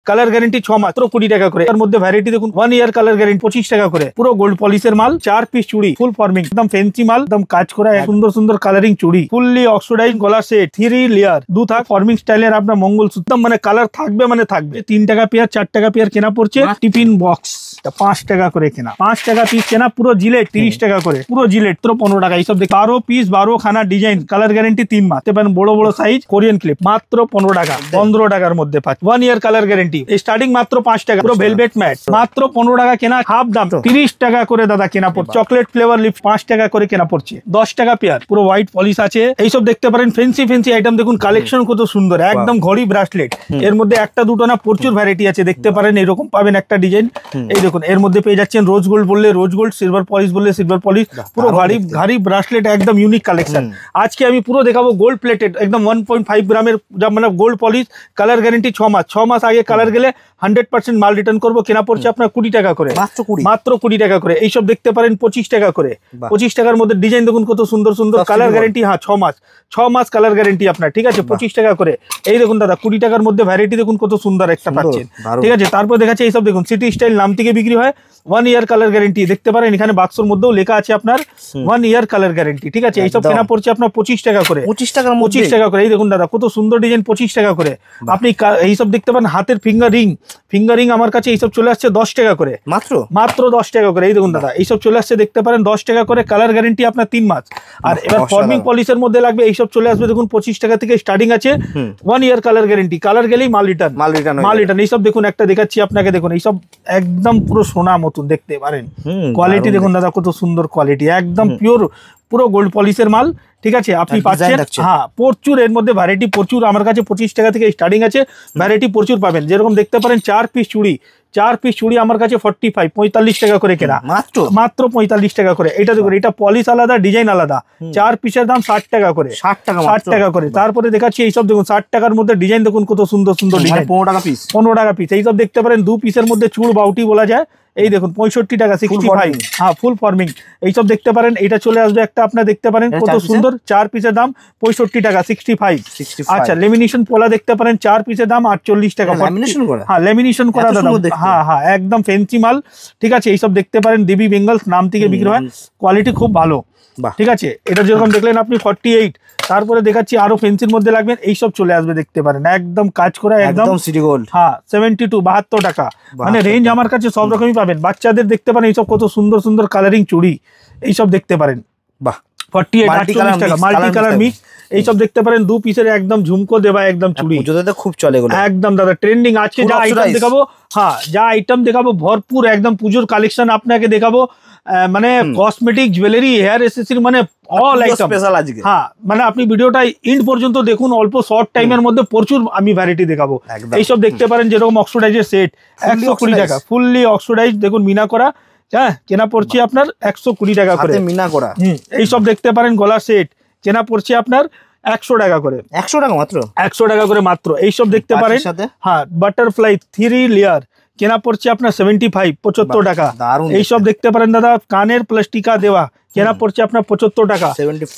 Colour guarantee 6 মাস, 20 টাকা করে। তার মধ্যে ভ্যারাইটি দেখুন 1 ইয়ার কালার গ্যারেন্টি 25 টাকা করে। পুরো গোল্ড পলিশের মাল, 4 পিস চুড়ি, ফুল ফর্মিং, একদম ফ্যান্সি মাল, একদম কাজ করা সুন্দর সুন্দর কালারিং চুড়ি, ফুললি অক্সিডাইজ গলা সেট, 3 লেয়ার, 2 থাক ফর্মিং স্টাইলের আপনার মঙ্গলসূত্র, মানে কালার থাকবে মানে থাকবে। 3 টাকা পেয়ার, 4 টাকা পেয়ার কেনা পড়ছে। টিফিন বক্স 5 টাকা করে কেনা, 5 টাকা পিস কেনা। পুরো জিলেট 30 টাকা করে, পুরো জিলেট তো 15 টাকা। এইসব 12 পিস 12 খানা ডিজাইন, কালার গ্যারেন্টি 3 মাস। বড় বড় সাইজ কোরিয়ান ক্লিপ মাত্র 15 টাকা, 15 টাকার মধ্যে পাচ্ছি। 1 ইয়ার কালার গ্যারেন্টি, স্টার্টিং মাত্র 5 টাকা। পুরো ভেলভেট ম্যাট মাত্র 15 টাকা কেনা, হাফ দাম 30 টাকা করে দাদা কেনা পড়ছে। চকলেট ফ্লেভার লিপ 5 টাকা করে কেনা পড়ছে, 10 টাকা পেয়ার। পুরো হোয়াইট পলিশ আছে। এইসব দেখতে পারেন ফ্যান্সি ফ্যান্সি আইটেম, দেখুন কালেকশন কত সুন্দর, একদম ঘড়ি ব্রাসলেট। এর মধ্যে একটা দুটো না প্রচুর ভ্যারাইটি আছে, দেখতে পারেন এরকম পাবেন একটা ডিজাইন। এই দেখুন এর মধ্যে পেয়ে যাচ্ছেন রোজ গোল্ড বললে রোজ গোল্ড, সিলভার পলিশ বললে সিলভার পলিশ, পুরো ঘাড়ি ব্রাসলেট, একদম ইউনিক কালেকশন। আজকে আমি পুরো দেখাবো গোল্ড প্লেটেড, একদম 1.5 গ্রামের মানে গোল্ড পলিশ, কালার গ্যারেন্টি 6 মাস। 6 মাস আগে কালার গেলে 100% মাল রিটার্ন করবো। কেনা পড়ছে আপনার 20 টাকা করে, মাত্র 20 টাকা করে। এইসব দেখতে পারেন 25 টাকা করে। 25 টাকার মধ্যে ডিজাইন দেখুন কত সুন্দর সুন্দর, কালার গ্যারেন্টি 6 মাস কালার গ্যারেন্টি আপনার, ঠিক আছে, 25 টাকা করে। এই দেখুন দাদা 20 টাকার মধ্যে ভ্যারাইটি দেখুন কত সুন্দর একটা পাচ্ছেন, ঠিক আছে। তারপর দেখাচ্ছে এইসব দেখুন সিটি স্টাইল নাম থেকে বিক্রি হয়, 1 ইয়ার কালার গ্যারেন্টি। দেখতে পারেন এখানে বাক্সর মধ্যেও লেখা আছে আপনার 1 ইয়ার কালার গ্যারেন্টি, ঠিক আছে। এইসব কেনা পড়ছে আপনার 25 টাকা করে, 25 টাকা করে। এই দেখুন দাদা কত সুন্দর ডিজাইন, 25 টাকা করে। আপনি এইসব দেখতে পারেন হাতের ফিঙ্গার রিং আমার কাছে এইসব চলে আসছে 10 টাকা করে, মাত্র 10 টাকা করে। এই দেখুন দাদা এইসব চলে আসছে দেখতে পারেন 10 টাকা করে, কালার গ্যারেন্টি আপনার 3 মাস। আর এবার ফর্মিং পলিশের মধ্যে লাগবে, এইসব চলে আসবে দেখুন 25 টাকা থেকে স্টার্টিং আছে। 1 ইয়ার কালার গ্যারেন্টি, কালার গেলেই মাল রিটার্ন। এইসব দেখুন একটা দেখাচ্ছি আপনাকে, দেখুন এইসব একদম পুরো সোনা মতন দেখতে পারেন। কোয়ালিটি দেখুন দাদা কত সুন্দর কোয়ালিটি, একদম পিওর পুরো গোল্ড পলিশের মাল, ঠিক আছে। আপনি পাচ্ছেন হ্যাঁ প্রচুর, এর মধ্যে ভ্যারাইটি প্রচুর। আমার কাছে 25 টাকা থেকে স্টার্টিং আছে, ভ্যারাইটি প্রচুর পাবেন। যেরকম দেখতে পারেন 4 পিস চুড়ি আমার কাছে 45 টাকা করে কেনা, মাত্র 45 টাকা করে। এটা দেখুন, এটা পলিশ আলাদা, ডিজাইন আলাদা। 4 পিসের দাম 60 টাকা করে, 60 টাকা করে। তারপরে দেখাচ্ছি এইসব দেখুন 60 টাকার মধ্যে ডিজাইন দেখুন কত সুন্দর সুন্দর ডিজাইন, 15 টাকা পিস। এইসব দেখতে পারেন 2 পিসের মধ্যে চুড় বাউটি বলা যায়। এই দেখুন 65 টাকা, 65, হ্যাঁ ফুল ফর্মিং। এইসব দেখতে পারেন, এটা চলে আসবে একটা আপনার দেখতে পারেন কত সুন্দর, 4 পিসের দাম 65 টাকা, 65। আচ্ছা লেমিনেশন পোলা দেখতে পারেন 4 পিসের দাম 48 টাকা। হ্যাঁ লেমিনেশন করা দাদা, হ্যাঁ একদম ফ্যান্সি মাল, ঠিক আছে। এইসব দেখতে পারেন দেবী বেঙ্গলস নাম থেকে বিক্রি হয়, কোয়ালিটি খুব ভালো, ঠিক আছে। এটা যেরকম দেখলেন আপনি 48। তারপরে দেখাচ্ছি আরো ফেন্সির মধ্যে লাগবেন, এইসব চলে আসবে দেখতে পারেন, একদম কাজ করা, একদম সিটি গোল্ড। হ্যাঁ 72, 72 টাকা, মানে রেঞ্জ আমার কাছে সব রকমই পাবেন। বাচ্চাদের দেখতে পারেন এইসব কত সুন্দর সুন্দর কালারিং চুড়ি, এইসব দেখতে পারেন 48, 48 টাকা, মাল্টি কালার মিক্স। এইসব দেখতে পারেন 2 পিসের একদম ঝুমকো দেওয়া একদম চুড়ি, খুব চলে একদম দাদা ট্রেন্ডিং। আজকে যা আইটেম দেখাবো, হ্যাঁ যা আইটেম দেখাবো ভরপুর একদম পুজোর কালেকশন আপনাকে দেখাবো। মানে কসমেটিক, জুয়েলারি, হেয়ার এসেসরি, মানে অল আইটেম স্পেশাল আজকে। হ্যাঁ মানে আপনি ভিডিওটা এন্ড পর্যন্ত দেখুন, অল্প শর্ট টাইমের মধ্যে প্রচুর আমি ভ্যারাইটি দেখাবো। এইসব দেখতে পারেন যেরকম অক্সিডাইজের সেট 120 টাকা, ফুললি অক্সিডাইজ দেখুন মিনা করা, হ্যাঁ কেনা পড়ছে আপনার 120 টাকা করে, মিনা করা। এইসব দেখতে পারেন গলা সেট কেনা পড়ছে আপনার 100 টাকা করে, 100 টাকা মাত্র, 100 টাকা করে মাত্র। এইসব দেখতে পারেন হ্যাঁ বাটারফ্লাই 3 লেয়ার কেনা পড়ছে আপনার 75, 75 টাকা। এইসব দেখতে পারেন দাদা কানের প্লাস টিকা দেওয়া কেনা পড়ছে আপনার 75 টাকা,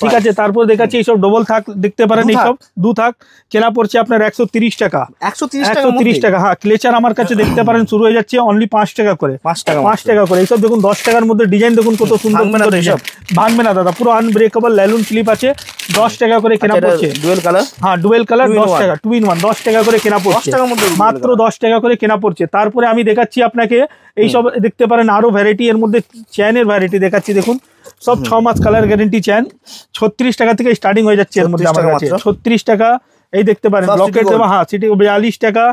ঠিক আছে। তারপর দেখাচ্ছি এইসব ডবল থাক দেখতে পারেন, এইসব 2 থাক কেনা পড়ছে আপনার 130 টাকা, 130 টাকা। হ্যাঁ ক্লেচার আমার কাছে দেখতে পারেন শুরু হয়ে যাচ্ছে অনলি 5 টাকা করে, 5 টাকা করে। এইসব দেখুন 10 টাকার মধ্যে ডিজাইন দেখুন কত সুন্দর সুন্দর ডিজাইন, ভাঙবে না দাদা, পুরো আনব্রেকেবল ল্যালুন ক্লিপ আছে, 10 টাকা করে কেনা পড়ছে। ডুয়েল কালার, হ্যাঁ ডুয়েল কালার 10 টাকা, 2 in 1 10 টাকা করে কেনা পড়ছে, মাত্র 10 টাকা করে কেনা পড়ছে। তারপরে আমি দেখাচ্ছি আপনাকে এইসব দেখতে পারেন আরো ভ্যারাইটি, এর মধ্যে চেনের ভ্যারাইটি দেখাচ্ছি দেখুন, সব 6 মাস কালার গ্যারেন্টি চেন, 36 টাকা থেকে স্টার্টিং হয়ে যাচ্ছে এর মধ্যে আমার কাছে, 36 টাকা। এই দেখতে পারেন ব্লকেট দেওয়া, হ্যাঁ সিটি 42 টাকা।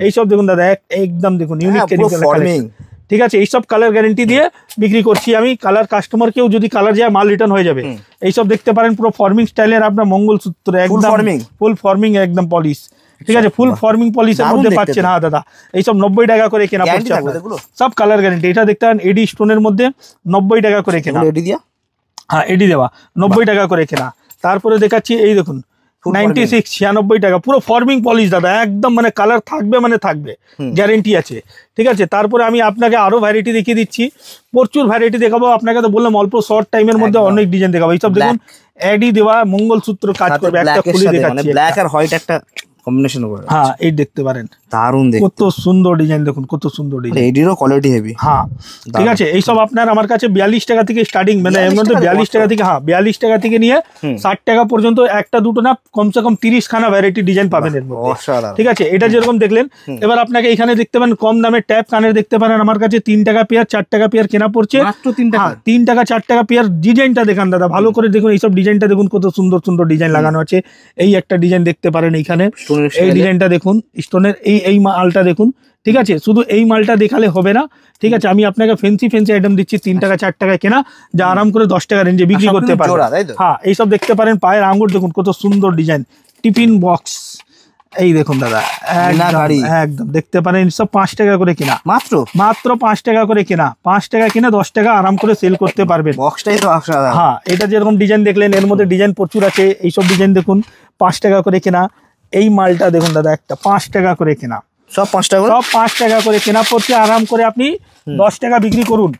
এইসব দেখুন দাদা একদম দেখুন ইউনিক কালেকশন, ঠিক আছে। এইসব কালার গ্যারেন্টি দিয়ে বিক্রি করছি আমি। কালার কাস্টমার কেউ যদি কালার যায় মাল রিটার্ন হয়ে যাবে। এইসব দেখতে পারেন পুরো ফর্মিং স্টাইলের আপনার মঙ্গলসূত্র, একদম ফুল ফর্মিং একদম পলিশ, ঠিক আছে। ফুল ফর্মিং পলিশের মধ্যে পাচ্ছেন, হ্যাঁ দাদা এইসব 90 টাকা করে কেনা পড়ছে, সব কালার গ্যারেন্টি। এটা দেখতে পারেন এডি স্টোনের মধ্যে 90 টাকা করে কেনা, হ্যাঁ এডি দেওয়া 90 টাকা করে কেনা। তারপরে দেখাচ্ছি এই দেখুন 96, 96 টাকা, পুরো ফর্মিং পলিশ দাদা, একদম মানে কালার থাকবে মানে থাকবে, গ্যারেন্টি আছে, ঠিক আছে। তারপরে আমি আপনাকে আরো ভ্যারাইটি দেখিয়ে দিচ্ছি, প্রচুর ভ্যারাইটি দেখাবো আপনাকে, তো বললাম অল্প শর্ট টাইমের মধ্যে অনেক ডিজাইন দেখাবো। এইসব দেখুন এডি দেওয়া মঙ্গলসূত্র কাজ করবে, একটা খুলে দেখাচ্ছি, ব্ল্যাক আর হোয়াইট একটা কম্বিনেশন করে। হ্যাঁ এই দেখতে পারেন, দারুন দেখতে, কত সুন্দর ডিজাইন, দেখুন কত সুন্দর ডিজাইন, এডিরও কোয়ালিটি হেভি। হ্যাঁ ঠিক আছে, এইসব আপনার আমার কাছে 42 টাকা থেকে স্টার্টিং, মানে এর মধ্যে 42 টাকা থেকে, হ্যাঁ 42 টাকা থেকে নিয়ে 60 টাকা পর্যন্ত একটা দুটো না কমসে কম 30 খানা ভ্যারাইটি ডিজাইন পাবেন এর মধ্যে, ঠিক আছে। এটা যেরকম দেখলেন, এবার আপনাকে এখানে দেখতে পারেন কম দামে ট্যাপ কানের দেখতে পারেন আমার কাছে 3 টাকা পেয়ার, 4 টাকা পেয়ার কেনা পড়ছে, মাত্র 3 টাকা। 3 টাকা 4 টাকা পেয়ার। ডিজাইনটা দেখান দাদা, ভালো করে দেখুন, এইসব ডিজাইনটা দেখুন কত সুন্দর সুন্দর ডিজাইন লাগানো আছে। এই একটা ডিজাইন দেখতে পারেন এইখানে, এই ডিজাইনটা দেখুন স্টোনের, এই মালটা দেখুন, ঠিক আছে। শুধু এই মালটা দেখালে হবে না, ঠিক আছে। আমি আপনাকে ফেন্সি আইটেম দিচ্ছি 3 টাকা 4 টাকায় কেনা, যা আরাম করে 10 টাকা রেঞ্জে বিক্রি করতে পারবেন। হ্যাঁ এইসব দেখতে পারেন, পায়ের আঙ্গুর দেখুন কত সুন্দর ডিজাইন, টিফিন বক্স, এই দেখুন দাদা একদম দেখতে পারেন, সব 5 টাকা করে কেনা, মাত্র 5 টাকা করে কেনা, 5 টাকা কিনা 10 টাকা আরাম করে সেল করতে পারবেন। হ্যাঁ এটা যেরকম ডিজাইন দেখলেন, এর মধ্যে ডিজাইন প্রচুর আছে। এইসব ডিজাইন দেখুন 5 টাকা করে কেনা। এই মালটা দেখুন দাদা, একটা 5 টাকা করে কেনা, সব 5 টাকা করে কেনা পড়ছে। আরাম করে আপনি 10 টাকা বিক্রি করুন,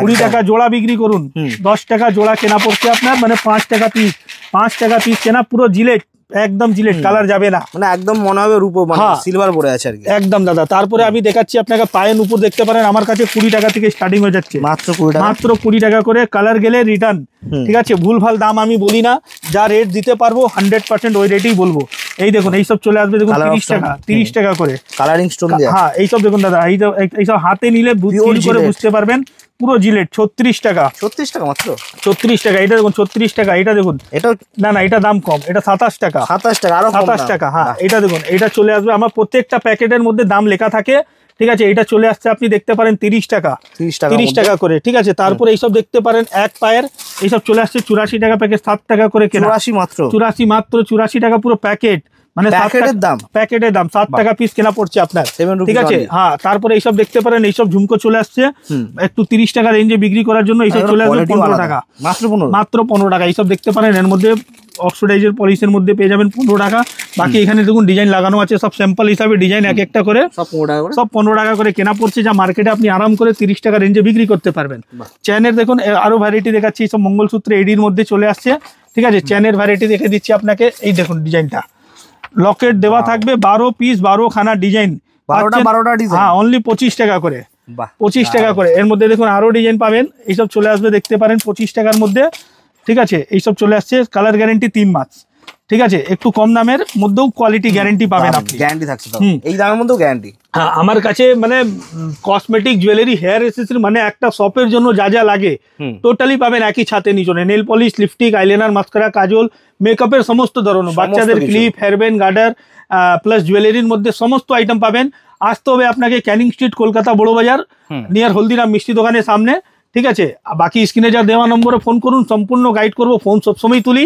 20 টাকা জোড়া বিক্রি করুন, 10 টাকা জোড়া কেনা পড়ছে আপনার, মানে 5 টাকা পিস, 5 টাকা পিস কেনা। পুরো জিলেট, একদম জিলেট, কালার যাবে না, মানে একদম মনে হবে রূপো, মানে সিলভার পরে আছে আর কি, একদম দাদা। তারপরে আমি দেখাচ্ছি আপনাকে পায়ের উপর দেখতে পারেন আমার কাছে 20 টাকা থেকে স্টার্টিং হয়ে যাচ্ছে, মাত্র 20 টাকা করে। কালার গেলে রিটার্ন, ঠিক আছে। ভুলভাল দাম আমি বলি না, যা রেট দিতে পারবো 100% ওই রেটেই বলবো। এই দেখুন এইসব চলে আসবে, দেখুন 30 টাকা করে কালারিং স্টোন। হ্যাঁ এইসব দেখুন দাদা, এইসব হাতে নিলে করে বুঝতে পারবেন, পুরো জিলেট 36 টাকা, মাত্র 36 টাকা। এটা দেখুন 36 টাকা, এটা দেখুন, এটা না এটা দাম কম, এটা 27 টাকা, 27 টাকা। হ্যাঁ এটা দেখুন, এটা চলে আসবে আমার প্রত্যেকটা প্যাকেটের মধ্যে দাম লেখা থাকে, ঠিক আছে। এটা চলে আসছে আপনি দেখতে পারেন 30 টাকা করে, ঠিক আছে। তারপরে এইসব দেখতে পারেন এক পায়ের, এইসব চলে আসছে 84 টাকা প্যাকেট, 7 টাকা করে কেনা, 84 টাকা পুরো প্যাকেট, মানে প্যাকেটের দাম 7 টাকা পিস কেনা পড়ছে আপনার, ঠিক আছে। হ্যাঁ তারপরে এইসব দেখতে পারেন, এইসব ঝুমকো চলে আসছে একটু 30 টাকা রেঞ্জে বিক্রি করার জন্য, এইসব চলে আসবে 15 টাকা, মাত্র 15 টাকা। এইসব দেখতে পারেন, এর মধ্যে অক্সিডাইজের পলিশের মধ্যে পেয়ে যাবেন 15 টাকা। বাকি এখানে দেখুন ডিজাইন লাগানো আছে, সব স্যাম্পল হিসাবে ডিজাইন এক একটা করে, সব 15 টাকা করে কেনা পড়ছে, যা মার্কেটে আপনি আরাম করে 30 টাকা রেঞ্জে বিক্রি করতে পারবেন। চেনের দেখুন আরো ভ্যারাইটি দেখাচ্ছি, সব মঙ্গলসূত্র এডির মধ্যে চলে আসছে, ঠিক আছে। চেনের ভ্যারাইটি দেখে দিচ্ছি আপনাকে, এই দেখুন ডিজাইনটা, লকেট দেওয়া থাকবে 12 পিস 12 খানা ডিজাইন, 12টা ডিজাইন, হ্যাঁ অনলি 25 টাকা করে, 25 টাকা করে। এর মধ্যে দেখুন আরো ডিজাইন পাবেন, এইসব চলে আসবে দেখতে পারেন 25 টাকার মধ্যে, ঠিক আছে। এইসব চলে আসছে, কালার গ্যারেন্টি 3 মাস, ঠিক আছে। একটু কম দামের মধ্যেও কোয়ালিটি গ্যারেন্টি পাবেন আপনি, গ্যারান্টি থাকছে এই দামের মধ্যেও গ্যারান্টি। হ্যাঁ আমার কাছে মানে কসমেটিক জুয়েলারি হেয়ার এসেসরি মানে একটা শপের জন্য যা যা লাগে টোটালি পাবেন একই ছাতে নিচে। Nail polish, lipstick, eyeliner, mascara, কাজল, মেকআপের সমস্ত ধরনের, বাচ্চাদের ক্লিপ, হেয়ারব্যান্ড, গার্ডার প্লাস জুয়েলারির মধ্যে সমস্ত আইটেম পাবেন। আসতে হবে আপনাকে ক্যানিং স্ট্রিট, কলকাতা বড় বাজার, নিয়ার হলদিরাম মিষ্টি দোকানের সামনে, ঠিক আছে। বাকি স্ক্রিনে যা দেওয়া নম্বরে ফোন করুন, সম্পূর্ণ গাইড করবো, ফোন সবসময় তুলি।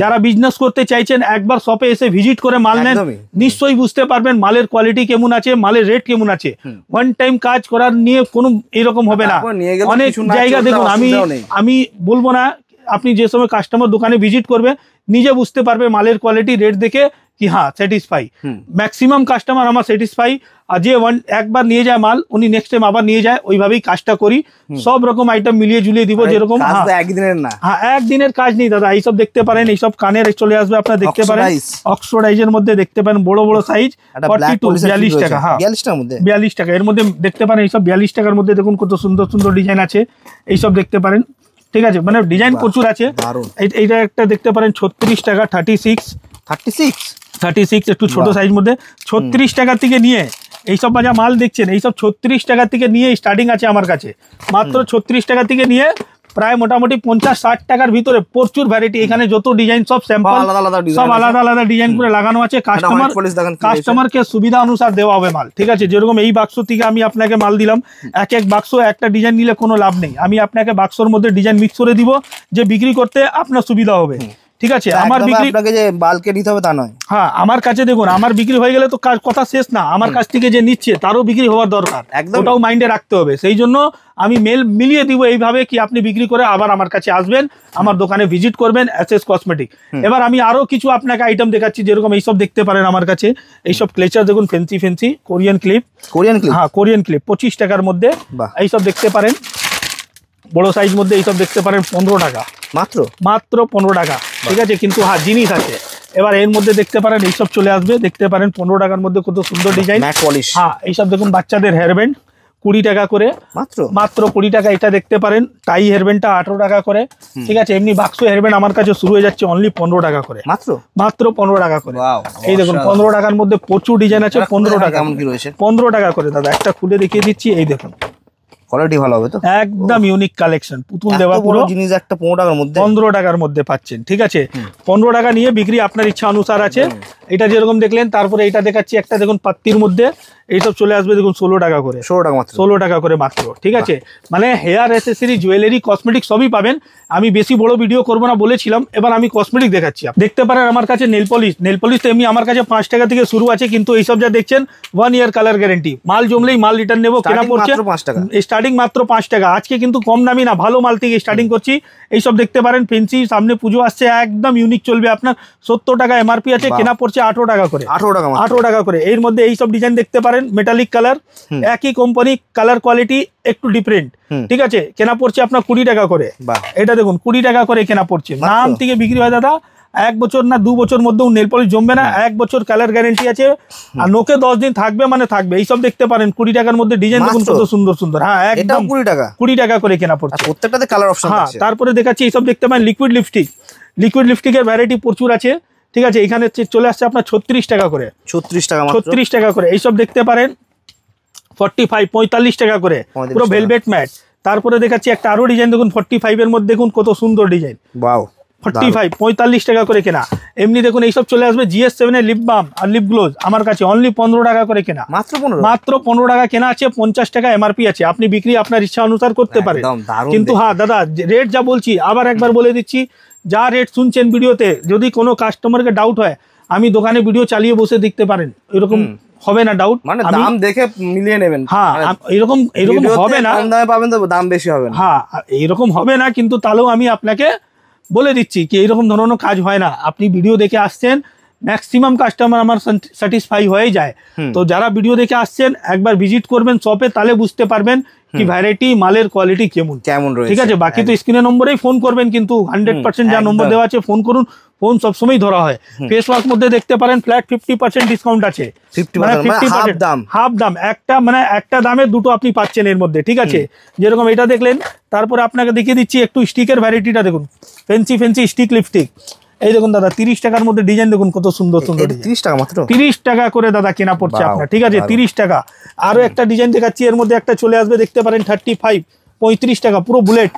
যারা বিজনেস করতে চাইছেন একবার শপে এসে ভিজিট করে মাল নেন, নিশ্চয়ই বুঝতে পারবেন মালের কোয়ালিটি কেমন আছে, মালের রেট কেমন আছে। ওয়ান টাইম কাজ করার নিয়ে কোনো এরকম হবে না। অনেক জায়গা দেখুন, আমি বলবো না, আপনি যে সময় কাস্টমার দোকানে ভিজিট করবে নিজে বুঝতে পারবে মালের কোয়ালিটি, রেট দেখে কি হ্যাঁ স্যাটিসফাই। ম্যাক্সিমাম কাস্টমার আমার স্যাটিসফাই, আর যে একবার নিয়ে যায় মাল উনি নেক্সট টাইম আবার নিয়ে যায়, ওইভাবেই কাজটা করি। সব রকম আইটেম মিলিয়ে ঝুলিয়ে দিব, যেরকম একদিনের না, হ্যাঁ একদিনের কাজ নেই দাদা। এইসব দেখতে পারেন, এইসব কানের চলে আসবে আপনার দেখতে পারেন, অক্সফোর্ডাইজের মধ্যে দেখতে পারেন বড় বড় সাইজ, 42 টাকা, হ্যাঁ 42 টাকা। এর মধ্যে দেখতে পারেন এইসব 42 টাকার মধ্যে দেখুন কত সুন্দর সুন্দর ডিজাইন আছে, এইসব দেখতে পারেন, ঠিক আছে। মানে ডিজাইন প্রচুর আছে। এইটা একটা দেখতে পারেন 36 টাকা, 36 একটু ছোট সাইজ মধ্যে, 36 টাকা থেকে নিয়ে এইসব যা মাল দেখছেন এইসব 36 টাকা থেকে নিয়ে স্টার্টিং আছে আমার কাছে, মাত্র 36 টাকা থেকে নিয়ে প্রায় মোটামুটি 50-60 টাকার ভিতরে প্রচুর ভ্যারাইটি। এখানে যত ডিজাইন সব স্যাম্পল, সব আলাদা আলাদা ডিজাইন করে লাগানো আছে। কাস্টমারকে সুবিধা অনুসার দেওয়া হবে মাল, ঠিক আছে। যেরকম এই বাক্স থেকে আমি আপনাকে মাল দিলাম, এক বাক্স একটা ডিজাইন নিলে কোনো লাভ নেই। আমি আপনাকে বাক্সর মধ্যে ডিজাইন মিক্স করে দিব, যে বিক্রি করতে আপনার সুবিধা হবে, ঠিক আছে। আমার বিক্রি আপনাকে যে বাল্কে নিতে হবে তা নয়। হ্যাঁ আমার কাছে দেখুন, আমার বিক্রি হয়ে গেলে তো কথা শেষ না, আমার কাছ থেকে যে নিচ্ছে তারও বিক্রি হওয়ার দরকার, ওটাও মাইন্ডে রাখতে হবে। সেই জন্য আমি মিলিয়ে দিব এইভাবে কি আপনি বিক্রি করে আবার আমার কাছে আসবেন, আমার দোকানে ভিজিট করবেন, এসএস কসমেটিক। এবার আমি আরো কিছু আপনাকে আইটেম দেখাচ্ছি, যেরকম এইসব দেখতে পারেন আমার কাছে, এইসব ক্লেচার দেখুন, ফেন্সি কোরিয়ান ক্লিপ, হ্যাঁ কোরিয়ান ক্লিপ 25 টাকার মধ্যে। এইসব দেখতে পারেন বড় সাইজ মধ্যে, এইসব দেখতে পারেন 15 টাকা, মাত্র 15 টাকা, ঠিক আছে। কিন্তু হ্যাঁ জিনিস আছে, এবার এর মধ্যে দেখতে পারেন এইসব চলে আসবে, দেখতে পারেন 15 টাকার মধ্যে কত সুন্দর ডিজাইন ম্যাট পলিশ। হ্যাঁ এইসব দেখুন বাচ্চাদের হেয়ারব্যান্ড 20 টাকা করে, মাত্র 20 টাকা। এটা দেখতে পারেন টাই হেয়ারব্যান্ডটা 18 টাকা করে, ঠিক আছে। এমনি বাক্স হেয়ারব্যান্ড আমার কাছে শুরু হয়ে যাচ্ছে অনলি 15 টাকা করে, মাত্র 15 টাকা করে। এই দেখুন 15 টাকার মধ্যে প্রচুর ডিজাইন আছে। 15 টাকা, 15 টাকা করে দাদা। একটা খুলে দেখিয়ে দিচ্ছি, এই দেখুন কোয়ালিটি ভালো হবে তো, একদম ইউনিক কালেকশন, পুতুল দেওয়া পুরো জিনিস একটা 15 টাকার মধ্যে, 15 টাকার মধ্যে পাচ্ছেন, ঠিক আছে। 15 টাকা নিয়ে বিক্রি আপনার ইচ্ছা অনুসার আছে। এটা যেরকম দেখলেন, তারপরে এটা দেখাচ্ছি একটা দেখুন পাত্তির মধ্যে, এইসব চলে আসবে দেখুন 16 টাকা করে, 16 টাকা করে মাত্র, ঠিক আছে। মানে হেয়ার অ্যাসেসরি, জুয়েলারি, কসমেটিক সবই পাবেন। আমি বেশি বড় ভিডিও করবো না বলেছিলাম, এবার আমি কসমেটিক দেখাচ্ছি। দেখতে পারেন আমার কাছে নেল পলিশ, নেল পলিশ তো এমনি আমার কাছে 5 টাকা থেকে শুরু আছে, কিন্তু এইসব যা দেখছেন 1 ইয়ার কালার গ্যারেন্টি, মাল জমলেই মাল রিটার্ন নেবো, কেনা পড়ছে স্টার্টিং মাত্র 5 টাকা। আজকে কিন্তু কম দামি না, ভালো মাল থেকে স্টার্টিং করছি। এইসব দেখতে পারেন ফেন্সি, সামনে পুজো আসছে, একদম ইউনিক চলবে আপনার। 70 টাকা এমআরপি আছে, কেনা পড়ছে 18 টাকা করে, 18 টাকা করে। এর মধ্যে এইসব ডিজাইন দেখতে পারেন, মেটালিক কালার, একই কোম্পানি, কালার কোয়ালিটি একটু ডিফারেন্ট, ঠিক আছে। কেনা পড়ছে আপনার 20 টাকা করে। এটা দেখুন 20 টাকা করে কেনা পড়ছে। নাম থেকে বিক্রি হয় দাদা, 1 বছর না 2 বছর মধ্যেও নেল পলিশ জমবে না, 1 বছর কালার গ্যারেন্টি আছে, আর নোকে 10 দিন থাকবে মানে থাকবে। এইসব দেখতে পারেন 20 টাকার মধ্যে ডিজাইন দেখুন কত সুন্দর সুন্দর। হ্যাঁ একদম 20 টাকা করে কেনা পড়ছে, প্রত্যেকটাতে কালার অপশন আছে। তারপরে দেখাচ্ছি এইসব দেখতে পারেন লিকুইড লিপস্টিক, লিকুইড লিপস্টিকের ভ্যারাইটি প্রচুর আছে, ঠিক আছে। এখানে চলে আসছে আপনার 36 টাকা করে, 36 টাকা করে। এইসব দেখতে পারেন 45 45 টাকা করে, পুরো ভেলভেট ম্যাট। তারপরে দেখাচ্ছি একটা আরো ডিজাইন দেখুন 45 এর মধ্যে, দেখুন কত সুন্দর ডিজাইন, 45 45 টাকা করে কেনা। এমনি দেখুন এইসব চলে আসবে GS7 এর লিপ বাম আর লিপ গ্লোজ, আমার কাছে অনলি 15 টাকা করে কেনা, মাত্র 15 টাকা কেনা আছে, 50 টাকা এমআরপি আছে। আপনি বিক্রি আপনার ইচ্ছা অনুসার করতে পারেন, কিন্তু হ্যাঁ দাদা রেট যা বলছি আবার একবার বলে দিচ্ছি, যা রেট শুনছেন ভিডিওতে, যদি কোনো কাস্টমারকে ডাউট হয়, আমি দোকানে ভিডিও চালিয়ে বসে দেখতে পারেন, এরকম হবে না ডাউট, মানে দাম দেখে মিলিয়ে নেবেন। হ্যাঁ এরকম হবে না, কম দামে পাবেন তো দাম বেশি হবে না, হ্যাঁ এরকম হবে না, কিন্তু তাহলেও আমি আপনাকে বলে দিচ্ছি কি এইরকম ধরনের কাজ হয় না। আপনি ভিডিও দেখে আসছেন, ম্যাক্সিমাম কাস্টমার আমার স্যাটিসফাই হয়ে যায়। তো যারা ভিডিও দেখে আসছেন একবার ভিজিট করবেন শপে, তাহলে বুঝতে পারবেন কি ভ্যারাইটি, মালের কোয়ালিটি কেমন রয়েছে, ঠিক আছে। বাকি তো স্ক্রিনের নম্বরেই ফোন করবেন, কিন্তু 100% যা নম্বর দেওয়া আছে ফোন করুন, ফোন সবসময় ধরা হয়। ফেস ওয়াশ মধ্যে দেখতে পারেন ফ্ল্যাট 50% ডিসকাউন্ট আছে, 50% হাফ দাম, একটা মানে একটা দামে দুটো আপনি পাচ্ছেন এর মধ্যে, ঠিক আছে। যেরকম এটা দেখলেন, তারপরে আপনাকে দেখিয়ে দিচ্ছি একটু স্টিকের ভ্যারাইটিটা দেখুন, ফেন্সি স্টিক লিপস্টিক। এই দেখুন দাদা 30 টাকার মধ্যে ডিজাইন দেখুন কত সুন্দর সুন্দর, 30 টাকা মাত্র, 30 টাকা করে দাদা কেনা পড়ছে আপনার, ঠিক আছে 30 টাকা। আরো একটা ডিজাইন দেখাচ্ছি, এর মধ্যে একটা চলে আসবে দেখতে পারেন 35 35 টাকা, পুরো বুলেট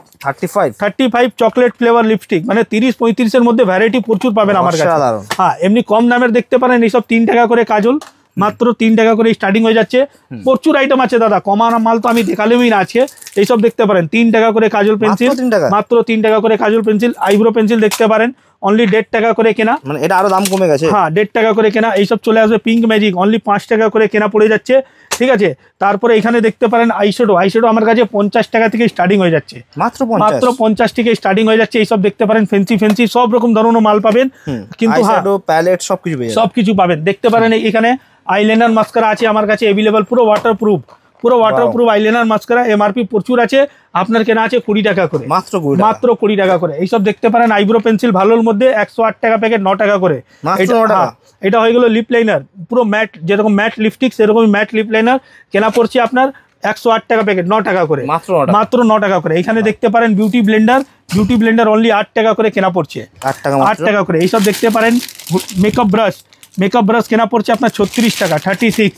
35 চকলেট ফ্লেভার লিপস্টিক, মানে 30-35 এর মধ্যে ভ্যারাইটি প্রচুর পাবেন আমার কাছে। হ্যাঁ এমনি কম দামের দেখতে পারেন এইসব 3 টাকা করে কাজল, মাত্র 3 টাকা করে স্টার্টিং হয়ে যাচ্ছে। প্রচুর আইটেম আছে দাদা, কমানো মাল তো আমি দেখালেই না আছে। এইসব দেখতে পারেন 3 টাকা করে কাজল পেন্সিল, মাত্র 3 টাকা করে কাজল পেন্সিল। আইব্রো পেন্সিল দেখতে পারেন অনলি 1.5 টাকা করে কেনা, মানে এটা আরো দাম কমে গেছে, হ্যাঁ 1.5 টাকা করে কেনা। এইসব চলে আসবে পিঙ্ক ম্যাজিক, অনলি 5 টাকা করে কেনা পড়ে যাচ্ছে, ঠিক আছে। তারপরে এখানে দেখতে পারেন আইশ্যাডো আমার কাছে 50 টাকা থেকে স্টার্টিং হয়ে যাচ্ছে, মাত্র 50 থেকে স্টার্টিং হয়ে যাচ্ছে। এইসব দেখতে পারেন ফেন্সি সব রকম ধরনের মাল পাবেন, কিন্তু হ্যাঁ প্যালেট সবকিছু পাবেন। দেখতে পারেন এখানে আইলাইনার মাস্কারা আছে আমার কাছে অ্যাভেলেবল, পুরো ওয়াটারপ্রুফ আইলাইনার মাস্কারা, এমআরপি প্রচুর আছে, আপনার কেনা আছে 20 টাকা করে, মাত্র 20 টাকা করে। এইসব দেখতে পারেন আইব্রো পেন্সিল ভালোর মধ্যে 108 টাকা প্যাকেট, 9 টাকা করে। এটা হয়ে গেল লিপ লাইনার, পুরো ম্যাট, যেরকম ম্যাট লিপস্টিক সেরকম ম্যাট লিপ লাইনার, কেনা পড়ছে আপনার 108 টাকা প্যাকেট, 9 টাকা করে, মাত্র 9 টাকা করে। এখানে দেখতে পারেন বিউটি ব্লেন্ডার অনলি 8 টাকা করে কেনা পড়ছে, 8 টাকা করে। এইসব দেখতে পারেন মেকআপ ব্রাশ কেনা পড়ছে আপনার 36 টাকা, 36।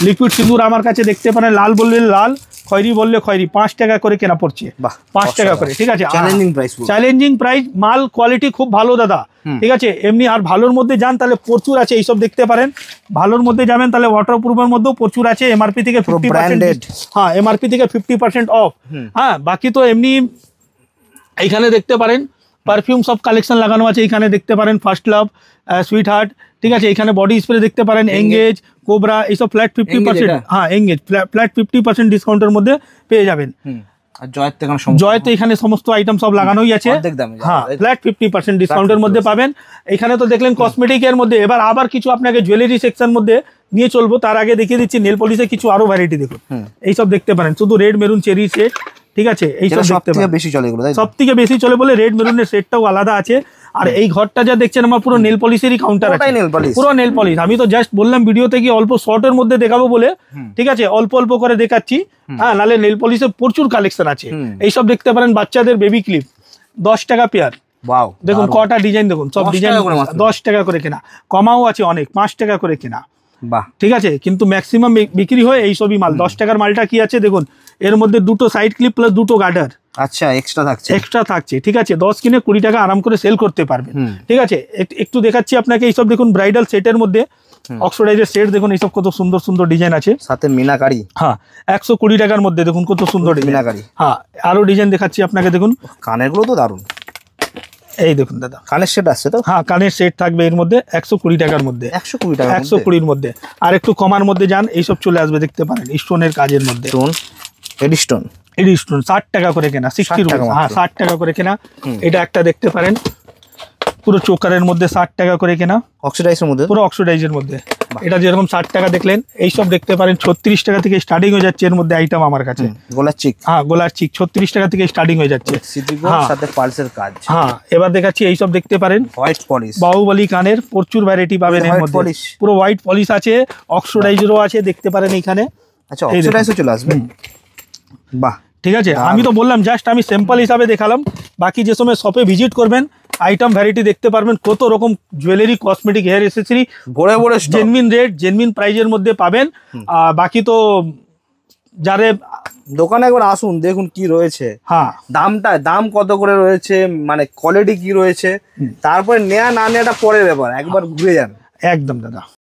লিকুইড সিঁদুর আমার কাছে দেখতে পারেন, লাল বললে লাল, খয়রি বললে খয়রি, 5 টাকা করে কেনা পড়ছে, 5 টাকা করে, ঠিক আছে। চ্যালেঞ্জিং প্রাইস, মাল কোয়ালিটি খুব ভালো দাদা, ঠিক আছে। এমনি আর ভালোর মধ্যে যান তাহলে প্রচুর আছে, এইসব দেখতে পারেন। ভালোর মধ্যে যাবেন তাহলে ওয়াটারপ্রুফের মধ্যেও প্রচুর আছে, এমআরপি থেকে 50%, হ্যাঁ এমআরপি থেকে 50% অফ। হ্যাঁ বাকি তো এমনি এইখানে দেখতে পারেন পারফিউম সব কালেকশন লাগানো আছে, এখানে দেখতে পারেন ফার্স্ট লাভ, সুইট হার্ট, ঠিক আছে। এখানে বডি স্প্রে দেখতে পারেন, এঙ্গেজ, কোবরা, এইসব ফ্ল্যাট 50%, হ্যাঁ এঙ্গেজ ফ্ল্যাট 50% ডিসকাউন্টের মধ্যে পেয়ে যাবেন। জয়তে এখানে সমস্ত আইটেম সব লাগানোই আছে, হ্যাঁ ফ্ল্যাট 50% ডিসকাউন্টের মধ্যে পাবেন। এখানে তো দেখলেন কসমেটিকের মধ্যে, এবার আবার কিছু আপনাকে জুয়েলারি সেকশন মধ্যে নিয়ে চলবো, তার আগে দেখিয়ে দিচ্ছি নেল পলিশে কিছু আরো ভ্যারাইটি দেখুন। এইসব দেখতে পারেন শুধু রেড মেরুন চেরি সেট, ঠিক আছে। এইসব সব থেকে বেশি চলে বলে রেড মেরুনের সেটটাও আলাদা আছে। আর এই ঘরটা যা দেখছেন আমার পুরো নেল পলিশেরই কাউন্টার আছে, নেল পলিশ, পুরো নেল পলিশ। আমি তো জাস্ট বললাম ভিডিওতে কি অল্প শর্টের মধ্যে দেখাবো বলে, ঠিক আছে, অল্প অল্প করে দেখাচ্ছি। হ্যাঁ, নালে নেল পলিশের প্রচুর কালেকশন আছে। এইসব দেখতে পারেন, বাচ্চাদের বেবি ক্লিপ 10 টাকা পেয়ার। ওয়াও, দেখুন কটা ডিজাইন, দেখুন সব ডিজাইন 10 টাকা করে কেনা, কমাও আছে অনেক, 5 টাকা করে কেনা। বাহ, ঠিক আছে, কিন্তু ম্যাক্সিমাম বিক্রি হয় এই সবই মাল। 10 টাকার মালটা কি আছে দেখুন, এর মধ্যে দুটো সাইড ক্লিপ প্লাস দুটো গার্ডার আচ্ছা এক্সট্রা থাকছে। ঠিক আছে, 10 কিনে 20 টাকা আরাম করে সেল করতে পারবেন। ঠিক আছে, একটু দেখাচ্ছি আপনাকে এইসব। দেখুন ব্রাইডাল সেটের মধ্যে অক্সিডাইজের সেট, দেখুন এইসব কত সুন্দর সুন্দর ডিজাইন আছে, সাথে মিনাকারি। হ্যাঁ, 120 টাকার মধ্যে দেখুন কত সুন্দর মিনাকারি। হ্যাঁ, আরো ডিজাইন দেখাচ্ছি আপনাকে। দেখুন কানের গুলো তো দারুন, এই দেখুন দাদা, কানের সেট আসছে তো। হ্যাঁ, কানের সেট থাকবে এর মধ্যে 120 টাকার মধ্যে, 120 টাকা, 120-র মধ্যে। আর একটু কমার মধ্যে যান, এইসব চলে আসবে, দেখতে পারেন স্টোনের কাজের মধ্যে। এডিস্টোন 60 টাকা করে কেনা, 60 টাকা, হ্যাঁ 60 টাকা করে কেনা। এটা একটা দেখতে পারেন পুরো চোকারের মধ্যে 60 টাকা করে কেনা, অক্সিডাইজের মধ্যে, পুরো অক্সিডাইজের মধ্যে। এটা যেরকম 60 টাকা দেখলেন, এইসব দেখতে পারেন 36 টাকা থেকে স্টার্টিং হয়ে যাচ্ছে এর মধ্যে আইটেম আমার কাছে। গলার চিক, হ্যাঁ গলার চিক 36 টাকা থেকে স্টার্টিং হয়ে যাচ্ছে, সাথে পালসের কাজ। হ্যাঁ, এবার দেখাচ্ছি এইসব দেখতে পারেন হোয়াইট পলিশ, বাহুবলী কানের প্রচুর ভ্যারাইটি পাবেন এর মধ্যে। পুরো হোয়াইট পলিশ আছে, অক্সিডাইজেরও আছে, দেখতে পারেন এইখানে। আচ্ছা, অক্সিডাইজও চলে আসবে। বাহ, ঠিক আছে, আমি তো বললাম জাস্ট আমি স্যাম্পল হিসাবে দেখালাম। বাকি যে সময় শপে ভিজিট করবেন, আইটেম ভ্যারাইটি দেখতে পারবেন, কত রকম জুয়েলারি, কসমেটিক, হেয়ার এসেসরি ভরে ভরে জেনুইন রেট, জেনুইন প্রাইজের মধ্যে পাবেন। বাকি তো যারে দোকানে একবার আসুন, দেখুন কি রয়েছে। হ্যাঁ, দাম কত করে রয়েছে, মানে কোয়ালিটি কি রয়েছে, তারপরে নেয়া না নেওয়াটা পরের ব্যাপার, একবার ঘুরে যান। একদম দাদা।